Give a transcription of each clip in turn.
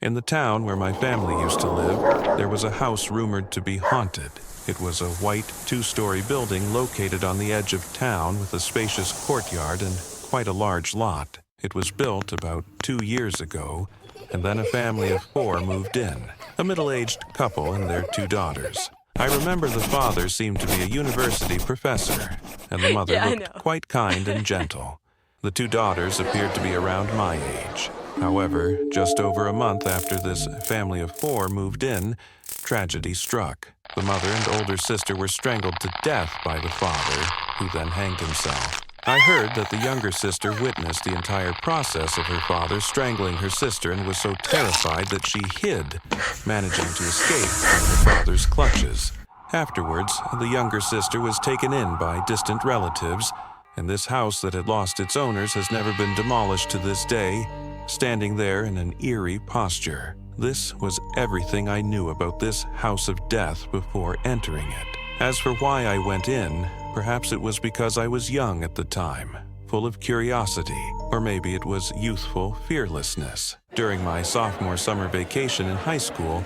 In the town where my family used to live, there was a house rumored to be haunted. It was a white, two-story building located on the edge of town with a spacious courtyard and quite a large lot. It was built about 2 years ago, and then a family of 4 moved in, a middle-aged couple and their 2 daughters. I remember the father seemed to be a university professor, and the mother looked quite kind and gentle. The 2 daughters appeared to be around my age. However, just over a month after this family of 4 moved in, tragedy struck. The mother and older sister were strangled to death by the father, who then hanged himself. I heard that the younger sister witnessed the entire process of her father strangling her sister and was so terrified that she hid, managing to escape from her father's clutches. Afterwards, the younger sister was taken in by distant relatives, and this house that had lost its owners has never been demolished to this day, standing there in an eerie posture. This was everything I knew about this house of death before entering it. As for why I went in, perhaps it was because I was young at the time, full of curiosity, or maybe it was youthful fearlessness. During my sophomore summer vacation in high school,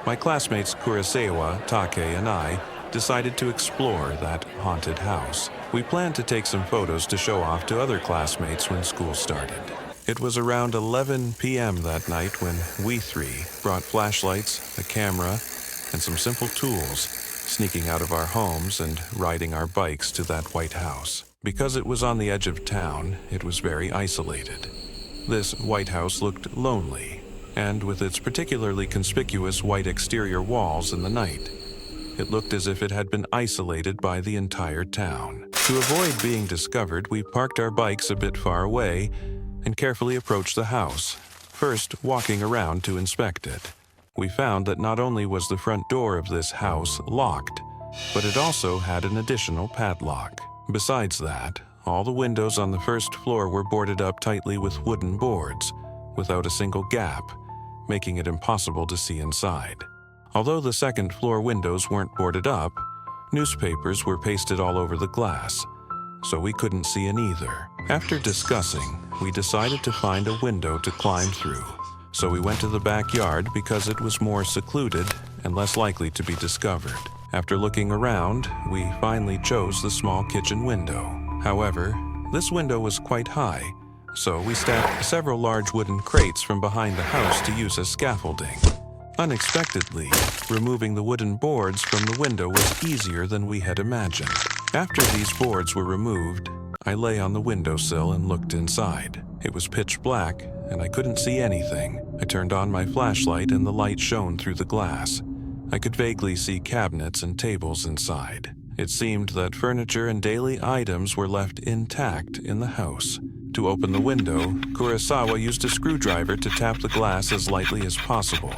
my classmates Kurosawa, Take, and I decided to explore that haunted house. We planned to take some photos to show off to other classmates when school started. It was around 11 p.m. that night when we 3 brought flashlights, a camera, and some simple tools, sneaking out of our homes and riding our bikes to that white house. Because it was on the edge of town, it was very isolated. This white house looked lonely, and with its particularly conspicuous white exterior walls in the night, it looked as if it had been isolated by the entire town. To avoid being discovered, we parked our bikes a bit far away and carefully approached the house, first walking around to inspect it. We found that not only was the front door of this house locked, but it also had an additional padlock. Besides that, all the windows on the first floor were boarded up tightly with wooden boards, without a single gap, making it impossible to see inside. Although the second floor windows weren't boarded up, newspapers were pasted all over the glass, so we couldn't see in either. After discussing, we decided to find a window to climb through. So we went to the backyard because it was more secluded and less likely to be discovered. After looking around, we finally chose the small kitchen window. However, this window was quite high, so we stacked several large wooden crates from behind the house to use as scaffolding. Unexpectedly, removing the wooden boards from the window was easier than we had imagined. After these boards were removed, I lay on the windowsill and looked inside. It was pitch black, and I couldn't see anything. I turned on my flashlight and the light shone through the glass. I could vaguely see cabinets and tables inside. It seemed that furniture and daily items were left intact in the house. To open the window, Kurosawa used a screwdriver to tap the glass as lightly as possible,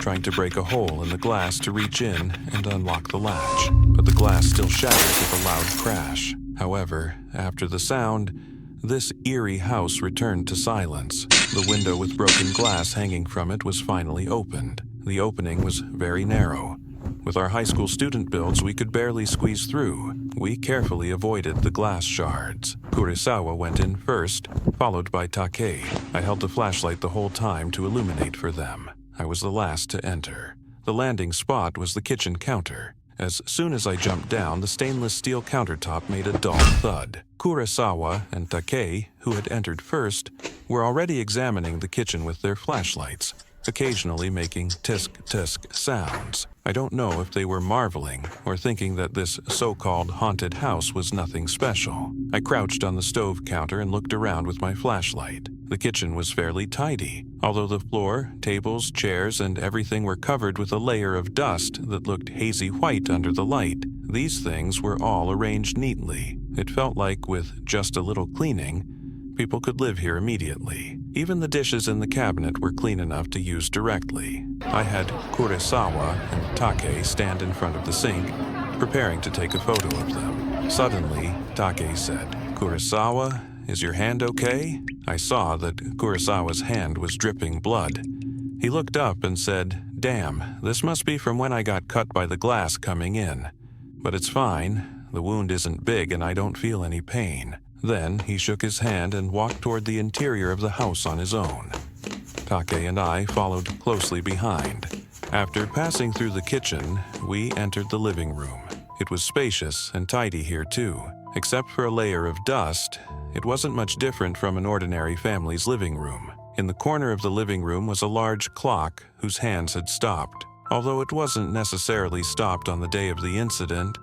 trying to break a hole in the glass to reach in and unlock the latch. But the glass still shattered with a loud crash. However, after the sound, this eerie house returned to silence. The window with broken glass hanging from it was finally opened. The opening was very narrow. With our high school student builds, we could barely squeeze through. We carefully avoided the glass shards. Kurosawa went in first, followed by Take. I held the flashlight the whole time to illuminate for them. I was the last to enter. The landing spot was the kitchen counter. As soon as I jumped down, the stainless steel countertop made a dull thud. Kurosawa and Take, who had entered first, were already examining the kitchen with their flashlights, occasionally making tisk-tisk sounds. I don't know if they were marveling or thinking that this so-called haunted house was nothing special. I crouched on the stove counter and looked around with my flashlight. The kitchen was fairly tidy, although the floor, tables, chairs, and everything were covered with a layer of dust that looked hazy white under the light. These things were all arranged neatly. It felt like with just a little cleaning, people could live here immediately. Even the dishes in the cabinet were clean enough to use directly. I had Kurosawa and Take stand in front of the sink, preparing to take a photo of them. Suddenly, Take said, "Kurosawa, is your hand okay?" I saw that Kurosawa's hand was dripping blood. He looked up and said, "Damn, this must be from when I got cut by the glass coming in. But it's fine. The wound isn't big and I don't feel any pain." Then he shook his hand and walked toward the interior of the house on his own. Take and I followed closely behind. After passing through the kitchen, we entered the living room. It was spacious and tidy here too. Except for a layer of dust, it wasn't much different from an ordinary family's living room. In the corner of the living room was a large clock whose hands had stopped. Although it wasn't necessarily stopped on the day of the incident,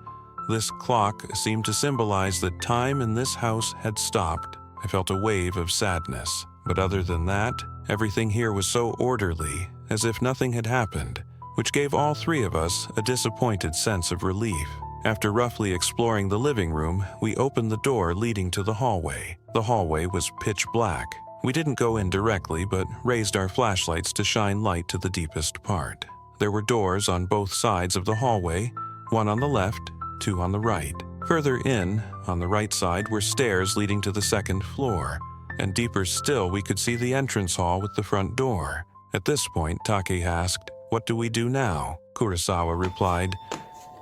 this clock seemed to symbolize that time in this house had stopped. I felt a wave of sadness. But other than that, everything here was so orderly, as if nothing had happened, which gave all three of us a disappointed sense of relief. After roughly exploring the living room, we opened the door leading to the hallway. The hallway was pitch black. We didn't go in directly, but raised our flashlights to shine light to the deepest part. There were doors on both sides of the hallway, one on the left, two on the right. Further in, on the right side, were stairs leading to the second floor, and deeper still we could see the entrance hall with the front door. At this point, Take asked, "What do we do now?" Kurosawa replied,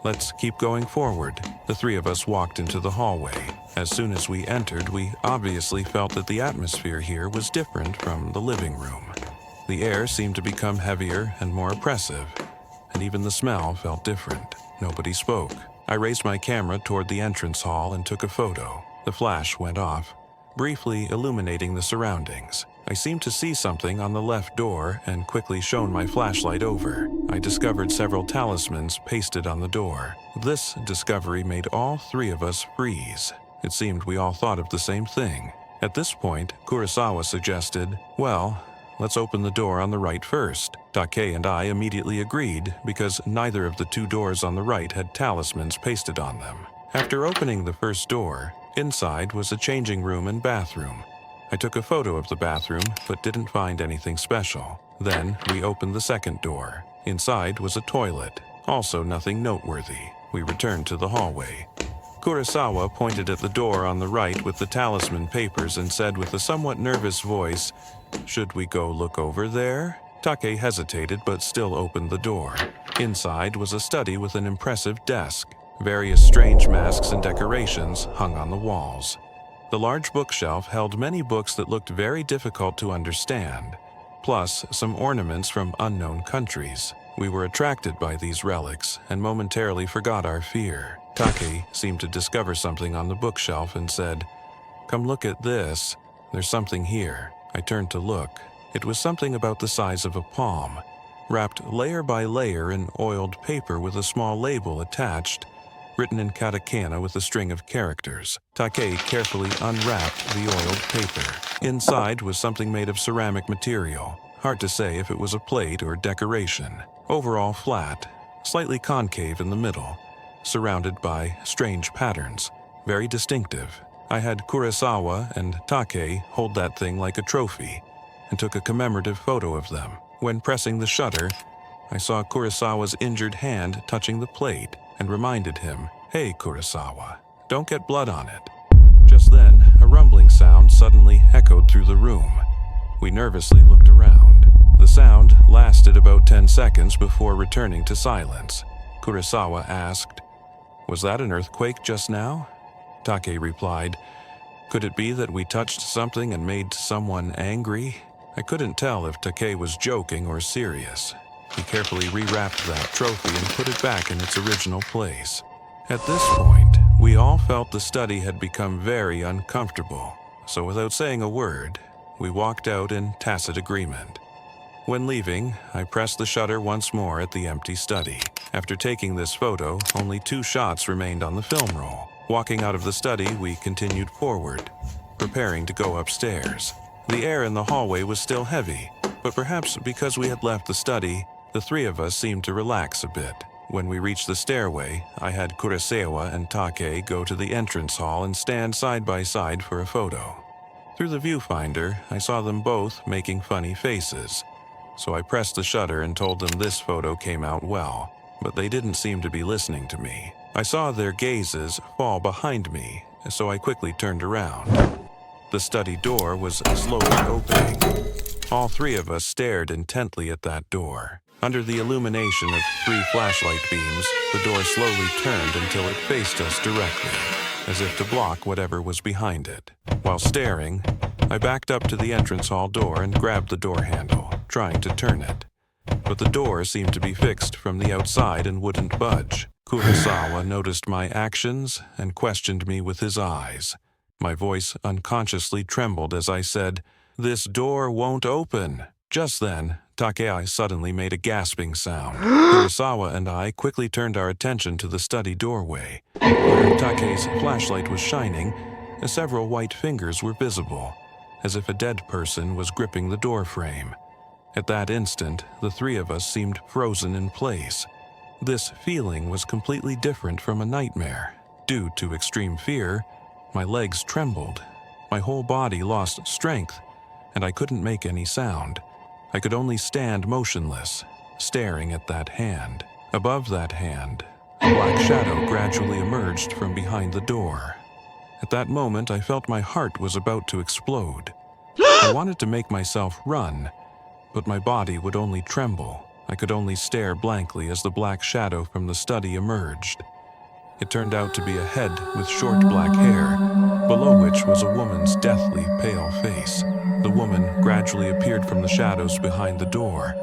"Let's keep going forward." The three of us walked into the hallway. As soon as we entered, we obviously felt that the atmosphere here was different from the living room. The air seemed to become heavier and more oppressive, and even the smell felt different. Nobody spoke. I raised my camera toward the entrance hall and took a photo. The flash went off, briefly illuminating the surroundings. I seemed to see something on the left door and quickly shone my flashlight over. I discovered several talismans pasted on the door. This discovery made all three of us freeze. It seemed we all thought of the same thing. At this point, Kurosawa suggested, "Well, let's open the door on the right first." Take and I immediately agreed because neither of the two doors on the right had talismans pasted on them. After opening the first door, inside was a changing room and bathroom. I took a photo of the bathroom, but didn't find anything special. Then we opened the second door. Inside was a toilet, also nothing noteworthy. We returned to the hallway. Kurosawa pointed at the door on the right with the talisman papers and said with a somewhat nervous voice, "Should we go look over there?" Take hesitated but still opened the door. Inside was a study with an impressive desk. Various strange masks and decorations hung on the walls. The large bookshelf held many books that looked very difficult to understand, plus some ornaments from unknown countries. We were attracted by these relics and momentarily forgot our fear. Take seemed to discover something on the bookshelf and said, "Come look at this. There's something here." I turned to look. It was something about the size of a palm, wrapped layer by layer in oiled paper with a small label attached, written in katakana with a string of characters. Take carefully unwrapped the oiled paper. Inside was something made of ceramic material. Hard to say if it was a plate or decoration. Overall flat, slightly concave in the middle, surrounded by strange patterns. Very distinctive. I had Kurosawa and Take hold that thing like a trophy and took a commemorative photo of them. When pressing the shutter, I saw Kurosawa's injured hand touching the plate and reminded him, "Hey, Kurosawa, don't get blood on it." Just then, a rumbling sound suddenly echoed through the room. We nervously looked around. The sound lasted about 10 seconds before returning to silence. Kurosawa asked, "Was that an earthquake just now?" Take replied, "Could it be that we touched something and made someone angry?" I couldn't tell if Take was joking or serious. He carefully rewrapped that trophy and put it back in its original place. At this point, we all felt the study had become very uncomfortable, so without saying a word, we walked out in tacit agreement. When leaving, I pressed the shutter once more at the empty study. After taking this photo, only 2 shots remained on the film roll. Walking out of the study, we continued forward, preparing to go upstairs. The air in the hallway was still heavy, but perhaps because we had left the study, the three of us seemed to relax a bit. When we reached the stairway, I had Kurosawa and Take go to the entrance hall and stand side by side for a photo. Through the viewfinder, I saw them both making funny faces, so I pressed the shutter and told them this photo came out well, but they didn't seem to be listening to me. I saw their gazes fall behind me, so I quickly turned around. The study door was slowly opening. All three of us stared intently at that door. Under the illumination of 3 flashlight beams, the door slowly turned until it faced us directly, as if to block whatever was behind it. While staring, I backed up to the entrance hall door and grabbed the door handle. trying to turn it. But the door seemed to be fixed from the outside and wouldn't budge. Kurosawa noticed my actions and questioned me with his eyes. My voice unconsciously trembled as I said, "This door won't open." Just then, Takei suddenly made a gasping sound. Kurosawa and I quickly turned our attention to the study doorway. Where Takei's flashlight was shining, several white fingers were visible, as if a dead person was gripping the door frame. At that instant, the three of us seemed frozen in place. This feeling was completely different from a nightmare. Due to extreme fear, my legs trembled. My whole body lost strength, and I couldn't make any sound. I could only stand motionless, staring at that hand. Above that hand, a black shadow gradually emerged from behind the door. At that moment, I felt my heart was about to explode. I wanted to make myself run, but my body would only tremble. I could only stare blankly as the black shadow from the study emerged. It turned out to be a head with short black hair, below which was a woman's deathly pale face. The woman gradually appeared from the shadows behind the door.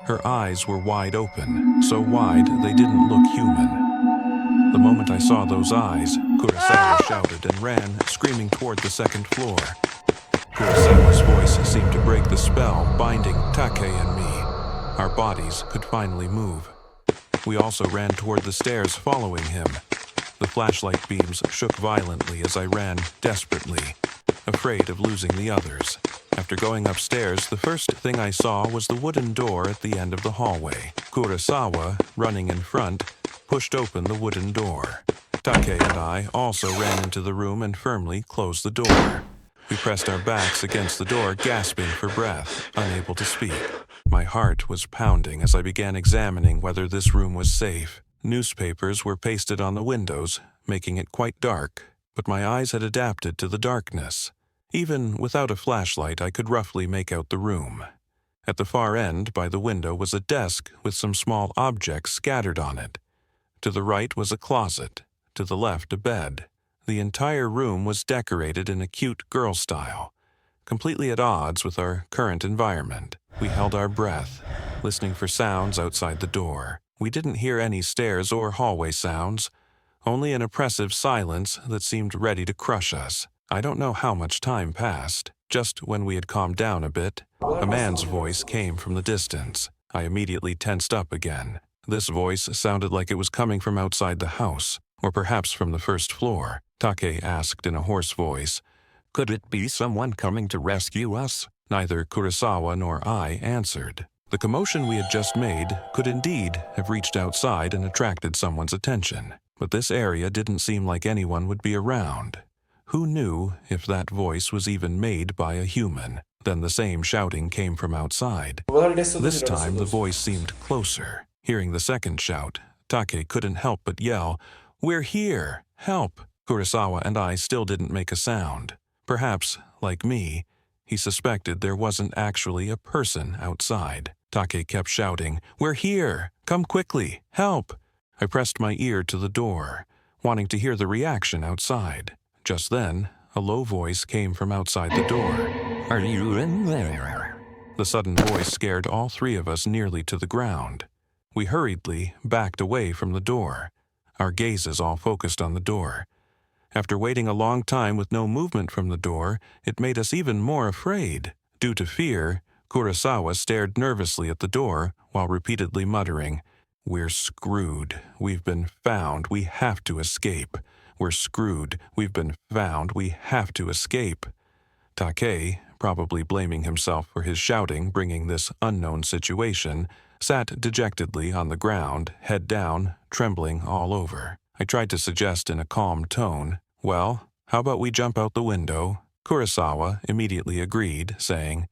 Her eyes were wide open, so wide they didn't look human. The moment I saw those eyes, Kurosawa shouted and ran, screaming toward the second floor. Kurosawa's voice seemed to break the spell binding Takei and me. Our bodies could finally move. We also ran toward the stairs following him. The flashlight beams shook violently as I ran desperately, afraid of losing the others. After going upstairs, the first thing I saw was the wooden door at the end of the hallway. Kurosawa, running in front, pushed open the wooden door. Takei and I also ran into the room and firmly closed the door. We pressed our backs against the door, gasping for breath, unable to speak. My heart was pounding as I began examining whether this room was safe. Newspapers were pasted on the windows, making it quite dark, but my eyes had adapted to the darkness. Even without a flashlight, I could roughly make out the room. At the far end, by the window, was a desk with some small objects scattered on it. To the right was a closet, to the left a bed. The entire room was decorated in a cute girl style, completely at odds with our current environment. We held our breath, listening for sounds outside the door. We didn't hear any stairs or hallway sounds, only an oppressive silence that seemed ready to crush us. I don't know how much time passed. Just when we had calmed down a bit, a man's voice came from the distance. I immediately tensed up again. This voice sounded like it was coming from outside the house, or perhaps from the first floor. Takei asked in a hoarse voice, "Could it be someone coming to rescue us?" Neither Kurosawa nor I answered. The commotion we had just made could indeed have reached outside and attracted someone's attention, but this area didn't seem like anyone would be around. Who knew if that voice was even made by a human? Then the same shouting came from outside. This time the voice seemed closer. Hearing the second shout, Takei couldn't help but yell, "We're here! Help!" Kurosawa and I still didn't make a sound. Perhaps, like me, he suspected there wasn't actually a person outside. Takei kept shouting, "We're here! Come quickly! Help!" I pressed my ear to the door, wanting to hear the reaction outside. Just then, a low voice came from outside the door. "Are you in there?" The sudden voice scared all three of us nearly to the ground. We hurriedly backed away from the door, our gazes all focused on the door. After waiting a long time with no movement from the door, it made us even more afraid. Due to fear, Kurosawa stared nervously at the door while repeatedly muttering, "We're screwed. We've been found. We have to escape. We're screwed. We've been found. We have to escape." Takei, probably blaming himself for his shouting bringing this unknown situation, sat dejectedly on the ground, head down, trembling all over. I tried to suggest in a calm tone, "Well, how about we jump out the window?" Kurosawa immediately agreed, saying,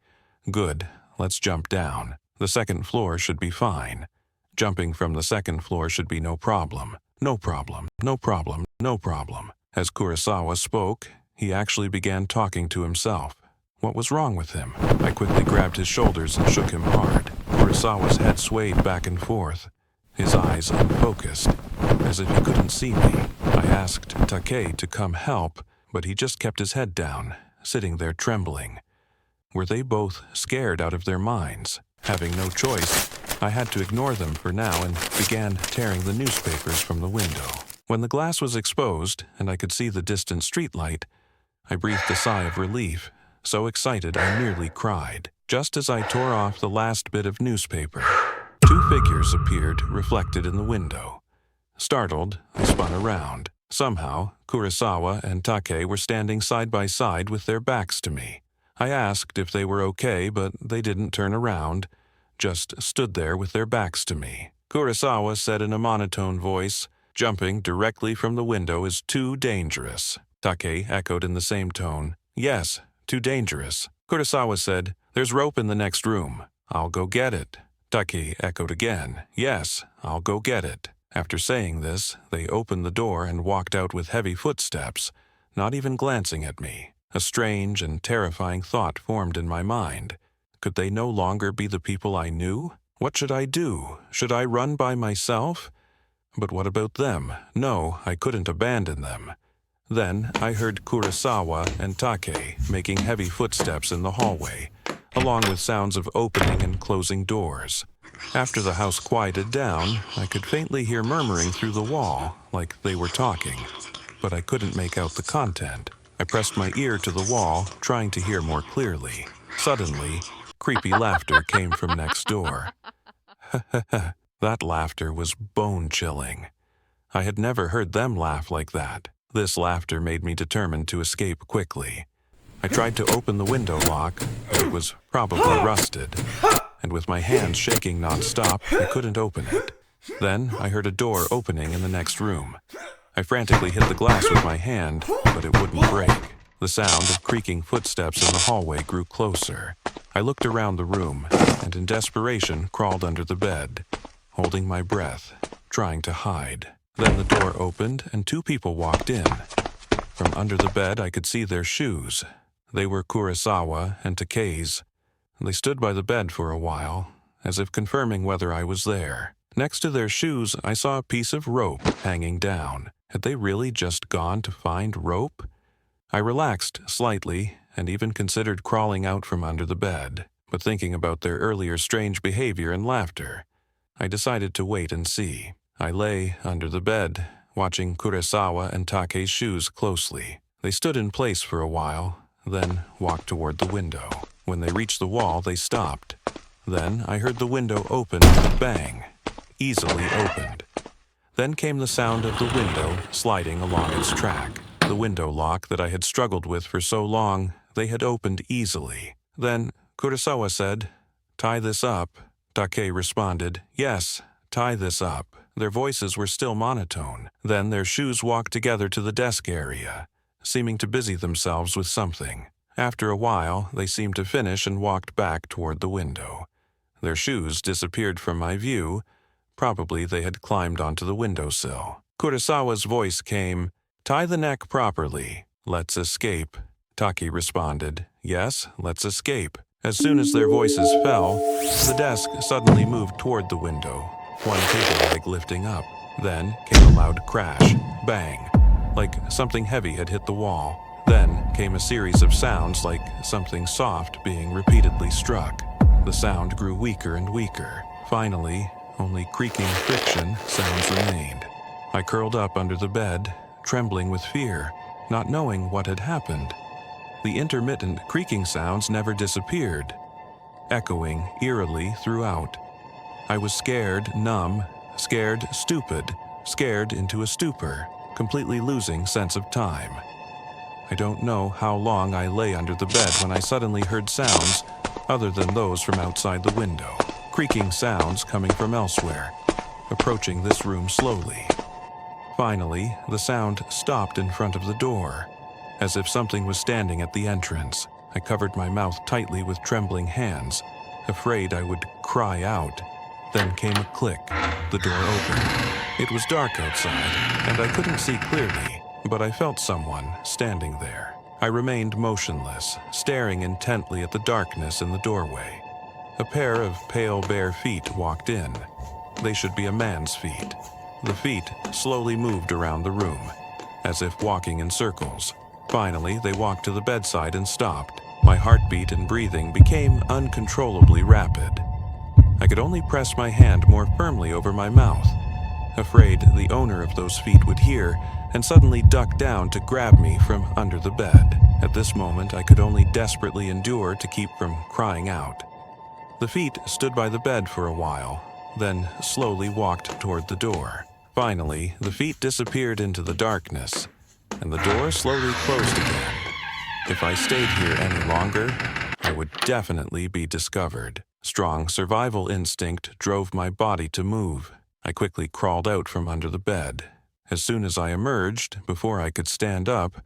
"Good, let's jump down. The second floor should be fine. Jumping from the second floor should be no problem. No problem, no problem, no problem." As Kurosawa spoke, he actually began talking to himself. What was wrong with him? I quickly grabbed his shoulders and shook him hard. Kurosawa's head swayed back and forth, his eyes unfocused, as if he couldn't see me. I asked Takei to come help, but he just kept his head down, sitting there trembling. Were they both scared out of their minds? Having no choice, I had to ignore them for now and began tearing the newspapers from the window. When the glass was exposed and I could see the distant streetlight, I breathed a sigh of relief, so excited I nearly cried. Just as I tore off the last bit of newspaper, two figures appeared reflected in the window. Startled, I spun around. Somehow, Kurosawa and Take were standing side by side with their backs to me. I asked if they were okay, but they didn't turn around, just stood there with their backs to me. Kurosawa said in a monotone voice, "Jumping directly from the window is too dangerous." Take echoed in the same tone, "Yes, too dangerous." Kurosawa said, "There's rope in the next room. I'll go get it." Take echoed again, "Yes, I'll go get it." After saying this, they opened the door and walked out with heavy footsteps, not even glancing at me. A strange and terrifying thought formed in my mind. Could they no longer be the people I knew? What should I do? Should I run by myself? But what about them? No, I couldn't abandon them. Then I heard Kurosawa and Take making heavy footsteps in the hallway, along with sounds of opening and closing doors. After the house quieted down, I could faintly hear murmuring through the wall, like they were talking, but I couldn't make out the content. I pressed my ear to the wall, trying to hear more clearly. Suddenly, creepy laughter came from next door. That laughter was bone-chilling. I had never heard them laugh like that. This laughter made me determined to escape quickly. I tried to open the window lock, but it was probably rusted, and with my hands shaking non-stop, I couldn't open it. Then I heard a door opening in the next room. I frantically hit the glass with my hand, but it wouldn't break. The sound of creaking footsteps in the hallway grew closer. I looked around the room, and in desperation crawled under the bed, holding my breath, trying to hide. Then the door opened, and two people walked in. From under the bed, I could see their shoes. They were Kurosawa and Take's. They stood by the bed for a while, as if confirming whether I was there. Next to their shoes, I saw a piece of rope hanging down. Had they really just gone to find rope? I relaxed slightly and even considered crawling out from under the bed, but thinking about their earlier strange behavior and laughter, I decided to wait and see. I lay under the bed, watching Kurosawa and Take's shoes closely. They stood in place for a while, then walked toward the window. When they reached the wall, they stopped. Then I heard the window open with a bang, easily opened. Then came the sound of the window sliding along its track. The window lock that I had struggled with for so long, they had opened easily. Then Kurosawa said, "Tie this up." Take responded, "Yes, tie this up." Their voices were still monotone. Then their shoes walked together to the desk area, seeming to busy themselves with something. After a while, they seemed to finish and walked back toward the window. Their shoes disappeared from my view. Probably they had climbed onto the windowsill. Kurosawa's voice came, "Tie the neck properly. Let's escape." Take responded, "Yes, let's escape." As soon as their voices fell, the desk suddenly moved toward the window, one table leg lifting up. Then came a loud crash, bang, like something heavy had hit the wall. Then came a series of sounds like something soft being repeatedly struck. The sound grew weaker and weaker. Finally, only creaking friction sounds remained. I curled up under the bed, trembling with fear, not knowing what had happened. The intermittent creaking sounds never disappeared, echoing eerily throughout. I was scared, numb, scared, stupid, scared into a stupor, completely losing sense of time. I don't know how long I lay under the bed when I suddenly heard sounds other than those from outside the window. Creaking sounds coming from elsewhere, approaching this room slowly. Finally, the sound stopped in front of the door, as if something was standing at the entrance. I covered my mouth tightly with trembling hands, afraid I would cry out. Then came a click. The door opened. It was dark outside, and I couldn't see clearly, but I felt someone standing there. I remained motionless, staring intently at the darkness in the doorway. A pair of pale bare feet walked in. They should be a man's feet. The feet slowly moved around the room, as if walking in circles. Finally, they walked to the bedside and stopped. My heartbeat and breathing became uncontrollably rapid. I could only press my hand more firmly over my mouth, afraid the owner of those feet would hear and suddenly duck down to grab me from under the bed. At this moment, I could only desperately endure to keep from crying out. The feet stood by the bed for a while, then slowly walked toward the door. Finally, the feet disappeared into the darkness, and the door slowly closed again. If I stayed here any longer, I would definitely be discovered. Strong survival instinct drove my body to move. I quickly crawled out from under the bed. As soon as I emerged, before I could stand up,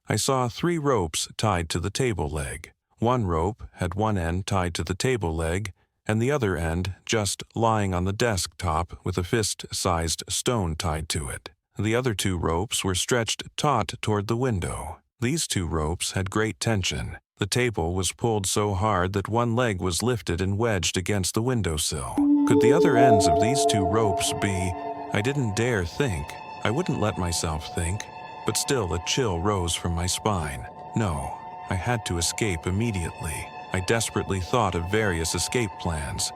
I saw 3 ropes tied to the table leg. One rope had one end tied to the table leg, and the other end just lying on the desktop with a fist-sized stone tied to it. The other 2 ropes were stretched taut toward the window. These 2 ropes had great tension. The table was pulled so hard that one leg was lifted and wedged against the windowsill. Could the other ends of these 2 ropes be? I didn't dare think. I wouldn't let myself think, but still a chill rose from my spine. No, I had to escape immediately. I desperately thought of various escape plans,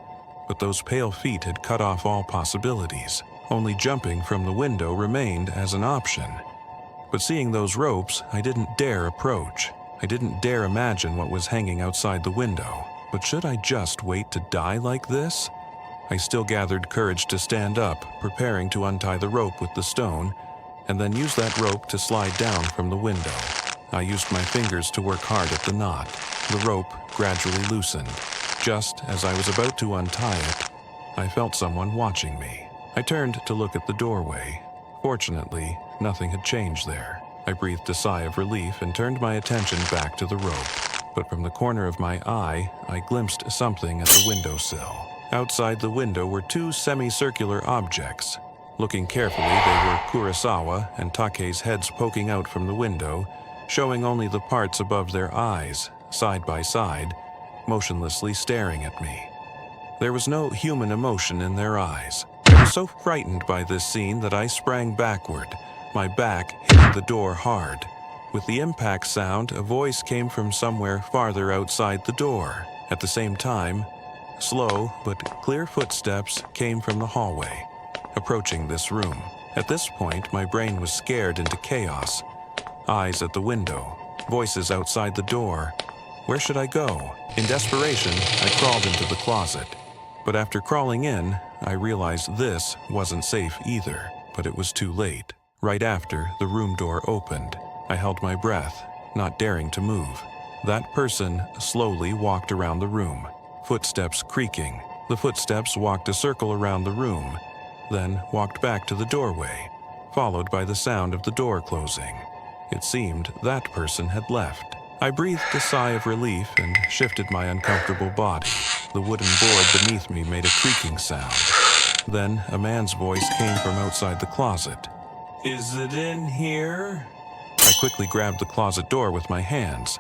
but those pale feet had cut off all possibilities. Only jumping from the window remained as an option. But seeing those ropes, I didn't dare approach. I didn't dare imagine what was hanging outside the window. But should I just wait to die like this? I still gathered courage to stand up, preparing to untie the rope with the stone, and then use that rope to slide down from the window. I used my fingers to work hard at the knot. The rope gradually loosened. Just as I was about to untie it, I felt someone watching me. I turned to look at the doorway. Fortunately, nothing had changed there. I breathed a sigh of relief and turned my attention back to the rope. But from the corner of my eye, I glimpsed something at the windowsill. Outside the window were 2 semicircular objects. Looking carefully, they were Kurosawa and Take's heads poking out from the window, showing only the parts above their eyes, side by side, motionlessly staring at me. There was no human emotion in their eyes. I was so frightened by this scene that I sprang backward, my back hitting the door hard. With the impact sound, a voice came from somewhere farther outside the door. At the same time, slow but clear footsteps came from the hallway, approaching this room. At this point, my brain was scared into chaos. Eyes at the window, voices outside the door. Where should I go? In desperation, I crawled into the closet. But after crawling in, I realized this wasn't safe either. But it was too late. Right after, the room door opened. I held my breath, not daring to move. That person slowly walked around the room, footsteps creaking. The footsteps walked a circle around the room, then walked back to the doorway, followed by the sound of the door closing. It seemed that person had left. I breathed a sigh of relief and shifted my uncomfortable body. The wooden board beneath me made a creaking sound. Then a man's voice came from outside the closet. "Is it in here?" I quickly grabbed the closet door with my hands.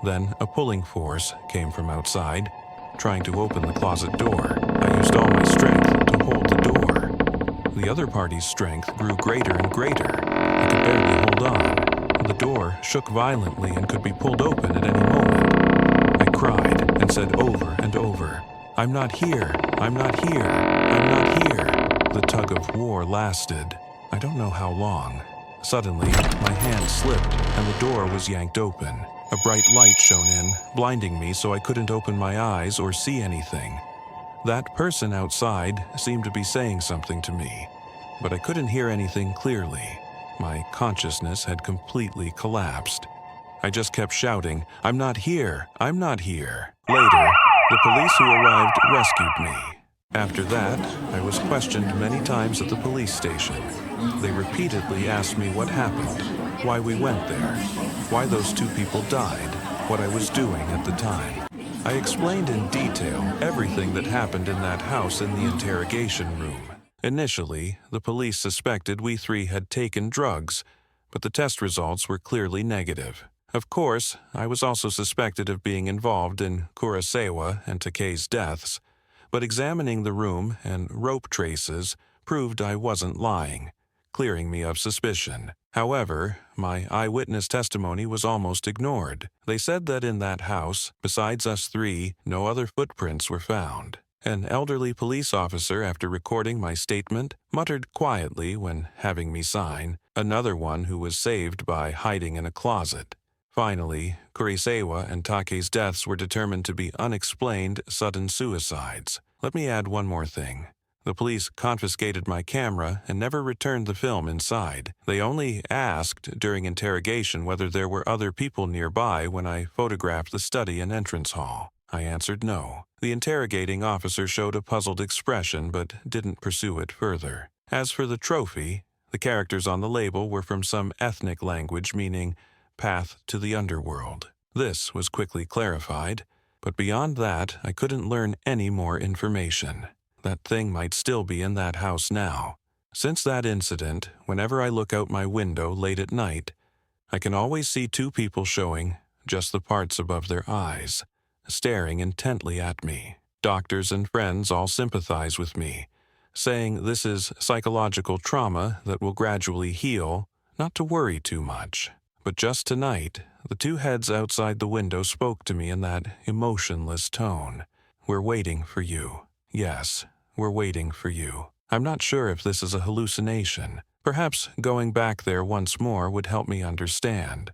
Then a pulling force came from outside, trying to open the closet door. I used all my strength to hold the door. The other party's strength grew greater and greater. I could barely hold on. The door shook violently and could be pulled open at any moment. I cried and said over and over, "I'm not here, I'm not here, I'm not here." The tug of war lasted. I don't know how long. Suddenly, my hand slipped and the door was yanked open. A bright light shone in, blinding me so I couldn't open my eyes or see anything. That person outside seemed to be saying something to me, but I couldn't hear anything clearly. My consciousness had completely collapsed. I just kept shouting, "I'm not here, I'm not here." Later, the police who arrived rescued me. After that, I was questioned many times at the police station. They repeatedly asked me what happened, why we went there, why those 2 people died, what I was doing at the time. I explained in detail everything that happened in that house in the interrogation room. Initially, the police suspected we 3 had taken drugs, but the test results were clearly negative. Of course, I was also suspected of being involved in Kurosawa and Take's deaths, but examining the room and rope traces proved I wasn't lying, clearing me of suspicion. However, my eyewitness testimony was almost ignored. They said that in that house, besides us 3, no other footprints were found. An elderly police officer, after recording my statement, muttered quietly when having me sign, another one who was saved by hiding in a closet. Finally, Kurisewa and Take's deaths were determined to be unexplained sudden suicides. Let me add one more thing. The police confiscated my camera and never returned the film inside. They only asked during interrogation whether there were other people nearby when I photographed the study and entrance hall. I answered no. The interrogating officer showed a puzzled expression but didn't pursue it further. As for the trophy, the characters on the label were from some ethnic language meaning path to the underworld. This was quickly clarified, but beyond that I couldn't learn any more information. That thing might still be in that house now. Since that incident, whenever I look out my window late at night, I can always see two people showing just the parts above their eyes, staring intently at me. Doctors and friends all sympathize with me, saying this is psychological trauma that will gradually heal, not to worry too much. But just tonight, the two heads outside the window spoke to me in that emotionless tone. "We're waiting for you. Yes, we're waiting for you." I'm not sure if this is a hallucination. Perhaps going back there once more would help me understand.